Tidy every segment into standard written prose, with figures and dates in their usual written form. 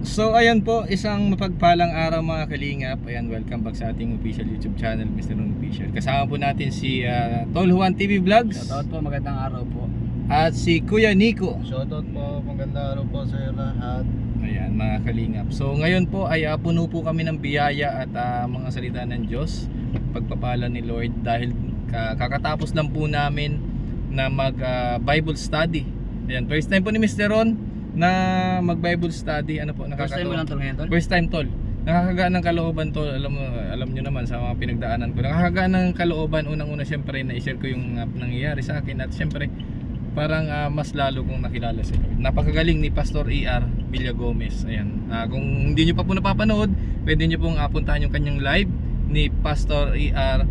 So ayan po, isang mapagpalang araw mga kalingap. Ayan, welcome back sa ating official YouTube channel, Mr. Ron Official. Kasama po natin si Tol Juan TV Vlogs. Shoutout po, magandang araw po. At si Kuya Nico. Shoutout po, magandang araw po sa lahat. Ayan mga kalingap. So ngayon po ay puno po kami ng biyaya at mga salita ng Diyos, pagpapala ni Lord, dahil kakatapos lang po namin na mag Bible study. Ayan, first time po ni Mr. Ron na mag Bible study. Ano po, First time mo lang Tol ngayon, Tol? First time, Tol. Nakakagaan ng kalooban, Tol. Alam nyo naman sa mga pinagdaanan ko. Nakakagaan ng kalooban. Unang-una syempre na-share ko yung nangyayari sa akin. At syempre parang mas lalo kong nakilala si Lord. Napakagaling ni Pastor E.R. Villagomez. Ayan. Kung hindi nyo pa po napapanood, pwede nyo pong puntahan yung kanyang live ni Pastor E.R.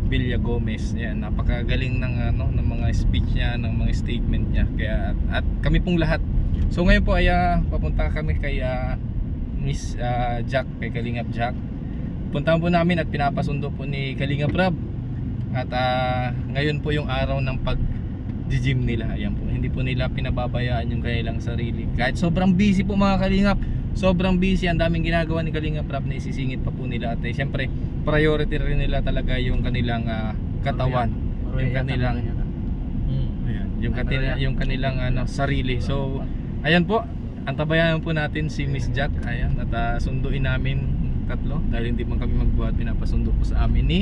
Villagomez. Ayan, napakagaling ng ng mga speech niya, ng mga statement niya. Kaya at kami pong lahat. So ngayon po ay papunta kami kay Miss Jack, kay Kalingap Jack. Puntahan po namin at pinapasundo po ni Kalingap Rob. At ngayon po yung araw ng pag-gym nila. Ayan po, hindi po nila pinababayaan yung kanilang sarili. Kahit sobrang busy po mga Kalingap, sobrang busy, ang daming ginagawa ni Kalingap Rob na isisingit pa po nila. At syempre, priority rin nila talaga yung kanilang katawan, yung kanilang yung kanilang sarili. So ayan po, antabayan po natin si Miss Jack. Ayan, at sunduin namin tatlo dahil hindi man kami magbuhat, pinapasundo po sa amin ni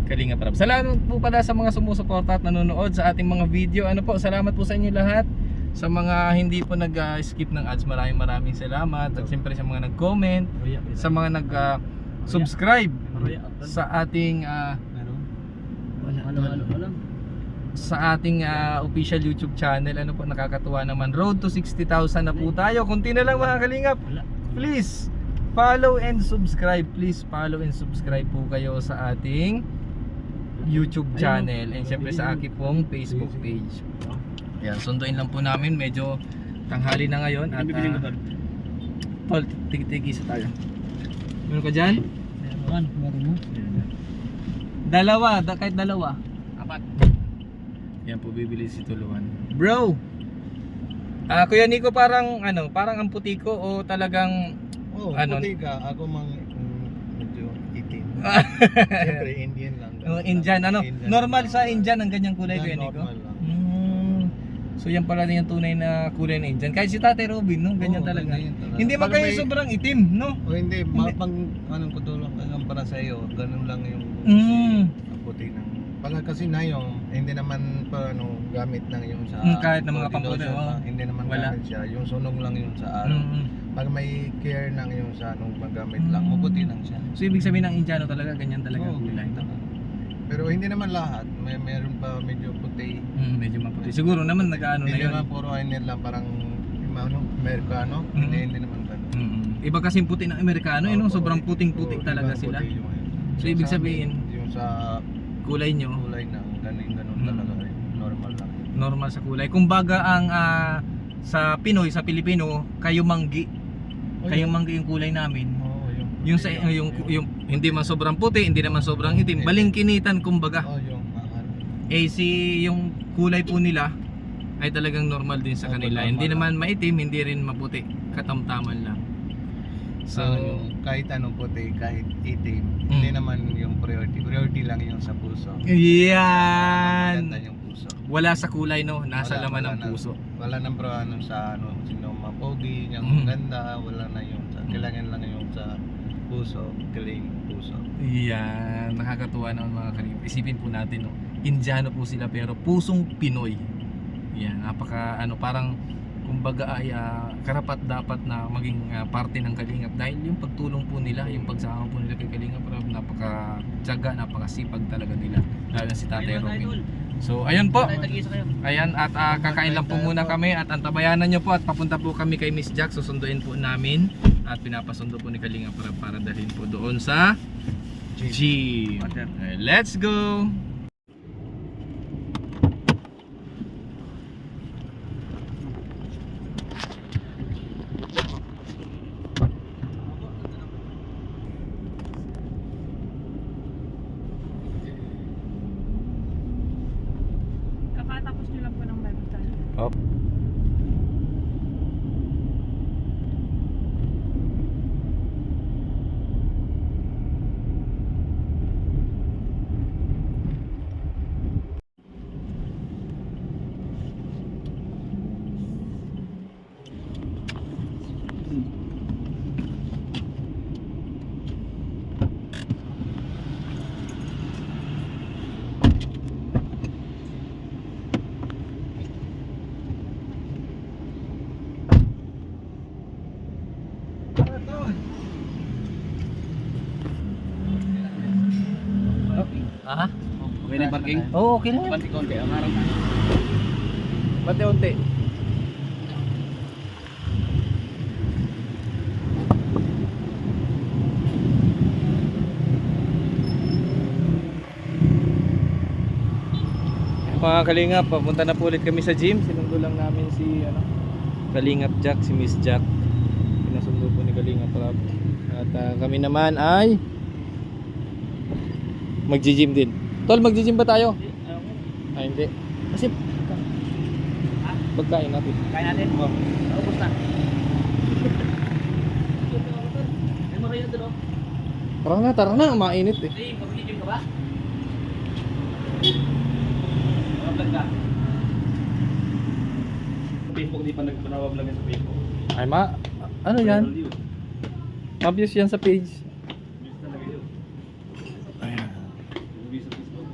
Kalingap Rob. Salamat po pala sa mga sumusuporta at nanonood sa ating mga video. Ano po, salamat po sa inyo lahat. Sa mga hindi po nag-skip ng ads, maraming salamat. At siyempre sa mga nag-comment, sa mga nag-subscribe sa ating sa ating official YouTube channel. Ano po, nakakatuwa naman. Road to 60,000 na po tayo. Kunti na lang mga Kalingap. Please follow and subscribe. Please follow and subscribe po kayo sa ating YouTube channel and syempre sa aking pong Facebook page. Yan, sunduin lang po namin. Medyo tanghali na ngayon at Tol, tigi-tigi sa tayo. Meron ka dyan? Meron mo? Dalawa, kahit dalawa. Apat. Yan po, bibili si Tuluan. Bro! Kuya Nico, parang parang ang puti ko o talagang puti ka, ako medyo itim. Siyempre Indian lang. Indian, Indian normal lang. sa Indian ang ganyang kulay, Kuya Nico? Normal lang. So yan pala yung tunay na kulay na Indian. Kahit si Tate Robin, no? Ganyan talaga. Ganyan talaga. Hindi man kayo sobrang itim, no? O hindi, pang anong kutulong para sa iyo, ganun lang yung puti ng. Pag kasi na yung hindi naman pa gamit lang yung sa kahit na mga body pampuno, lotion, hindi naman wala. gamit siya, yung sunog lang yun sa araw. Pag may care lang yung sa magamit lang, maputi lang siya. So ibig sabihin ng Indiano talaga, ganyan talaga ang kulay, no? Pero hindi naman lahat, meron pa medyo puti. Medyo maputi. Siguro naman nag-ano na Hindi yun. naman puro Indian lang, parang Amerikano, hindi naman ganun. Iba kasing puti ng Amerikano, sobrang puting-puti talaga sila. So ibig sabihin, yung sa kulay nyo, kulay na ganun talaga, normal lang. normal sa kulay. Kumbaga ang sa Pinoy, sa Pilipino, kayo manggi. Kayo manggi yung kulay namin. Yung sa yung hindi man sobrang puti, hindi naman sobrang itim, balingkinitan kumbaga. Yung kulay po nila ay talagang normal din sa kanila. Hindi naman maitim, hindi rin maputi, katamtaman lang. So kahit anong puti, kahit itim, hindi naman yung priority lang yung sa puso. Yan. Maganda yung puso. Wala sa kulay, no, nasa laman ng puso. Wala nang sa sino mapogi, yung maganda, wala na yung sa kailangan lang yung sa puso, clean puso. Yan, nakakatuwa naman mga kalingap. Isipin po natin, no, Indiano po sila pero pusong Pinoy. Yan, napaka parang kumbaga ay karapat dapat na maging parte ng Kalingap dahil yung pagtulong po nila, yung pagsama po nila kay Kalingap, napaka tiyaga, napakasipag talaga nila, lalo na si Tatay Robin. So ayun po, ayan, at kakain lang po muna kami at antabayanan nyo po at papunta po kami kay Miss Jack. Susunduin po namin at pinapasundo po ni Kalingap para dalhin po doon sa gym. Let's go! Kakatapos nyo lang po ng Bible study. Oh. Ha? Okay na yung parking? Oo, okay lang yan. Pati konti, ang harap. Unti-unti. Mga kalingap, papunta na po ulit kami sa gym. Sinundo lang namin si Kalingap Jack, si Miss Jack. Pinasundo po ni Kalingap Rob. At kami naman ay magji-gym din. Tol, magji-gym ba tayo? Ay, hindi. Kasi pagkain natin. Kain natin? Oh. Ubus na. Ay, makayo doon. Tara na, mainit eh. Hey, mag-gym ka ba? Vlog ka. Facebook, di pa nagpanawa vlog sa Facebook. Ay ano yan? Obvious yan sa page. Views talaga yun. Ayan. Views sa Facebook.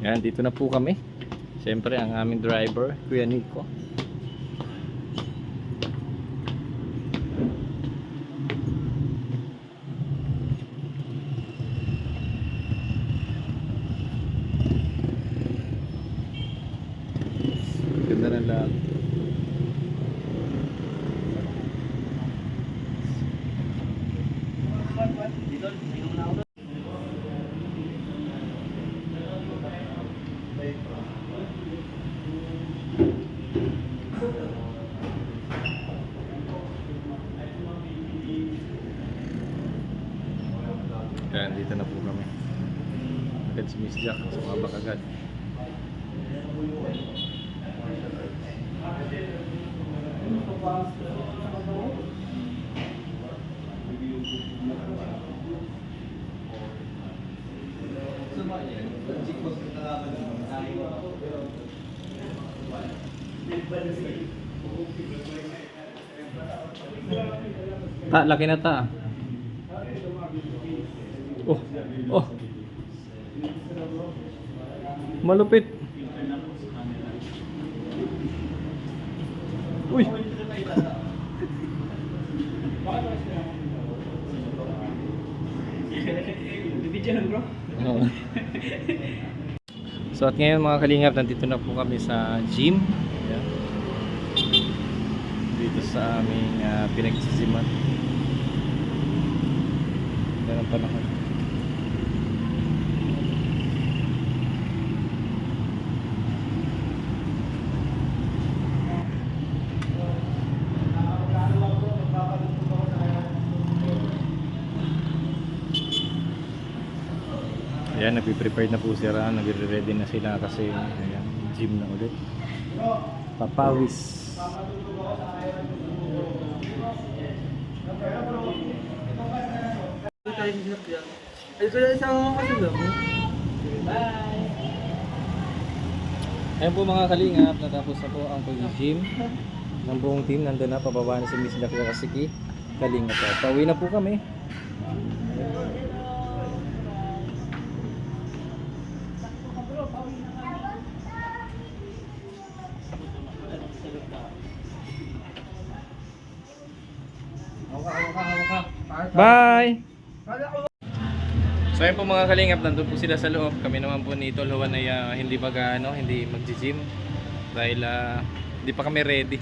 Yan, dito na po kami. Siyempre, ang aming driver, Kuya Nico. Ganda ng lahat. Dito, tingnan mo na ako doon. Yan, dito na po kami. Agad si Miss Jack, sumabak agad. Laki na ta. Oh. Malupit. Uy. Bibidyo bro. Oo. So at ngayon mga kalingap, nandito na po kami sa gym. Ayan. Dito sa aming pinagsisimot. Yan ang panahon. Ayan, nagpe-prepare na po sila, nagre-ready na sila kasi ayan, gym na ulit. Papawis. Ayan po mga kalingap, natapos na po ang pag-gym ng buong team. Nandun na, pababa na si Miss Jack Kasiki. Kalingap po. Pauwi na po kami. Bye! So ayun po mga kalingap, nandun po sila sa loob. Kami naman po ni Tol Juan ay hindi mag-gym dahil hindi pa kami ready.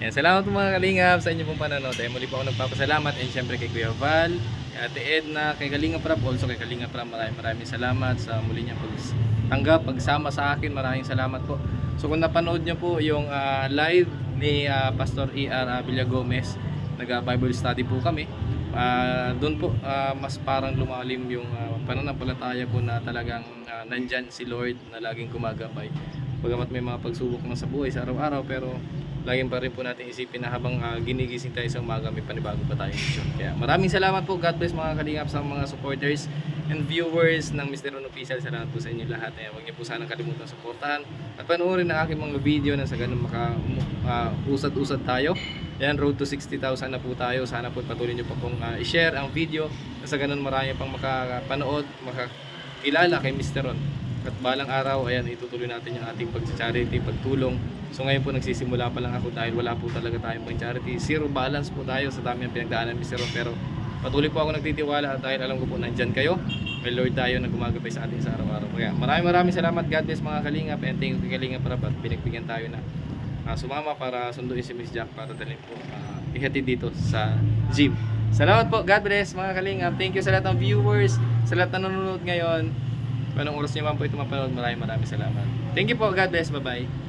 Yan, salamat po mga kalingap sa inyo pong panonood. Muli po ako nagpapasalamat, and syempre kay Kuya Val, kay Ate Edna, kay Kalingap Rap, also kay Kalingap Rap. Maraming salamat sa muli niyang pagtanggap, pagsama sa akin. Maraming salamat po. So kung napanood niyo po yung live ni Pastor E.R. Villagomez, nag-Bible study po kami. Doon po mas parang lumalim yung pananampalataya ko na talagang nandyan si Lord na laging gumagabay. Bagamat may mga pagsubok na sa buhay sa araw-araw, pero laging pa rin po natin isipin na habang ginigising tayo sa umaga, may panibago pa tayong mission. Kaya maraming salamat po. God bless mga kalingap sa mga supporters and viewers ng Mr. Ron Official. Salamat po sa inyo lahat. Huwag niyo po sanang kalimutan suportahan at panoorin ang aking mga video na sa ganun usad-usad tayo. Yan, road to 60,000 na po tayo. Sana po patuloy nyo pa pong i-share ang video na sa ganun marami pang makapanood, makakilala kay Mr. Ron. At balang araw, ayan, itutuloy natin yung ating pag-charity, pagtulong So ngayon po nagsisimula pa lang ako dahil wala po talaga tayong pang charity. Zero balance po tayo sa dami ng pinagdaanan ni Sir Ron. Pero patuloy po ako nagtitiwala at dahil alam ko po nandyan kayo. May Lord tayo na gumagabay sa atin sa araw-araw. Kaya maraming salamat. God bless mga kalingap. And thank you kay Kalingap para pinagbigyan tayo na sumama para sunduin si Miss Jack para dalhin po ihatid dito sa gym. Salamat po. God bless mga kalingap. Thank you sa lahat ng viewers, sa lahat na nanonood ngayon. Anong oras niyo man po ito mapanood. Maraming salamat. Thank you po. God bless. Bye-bye.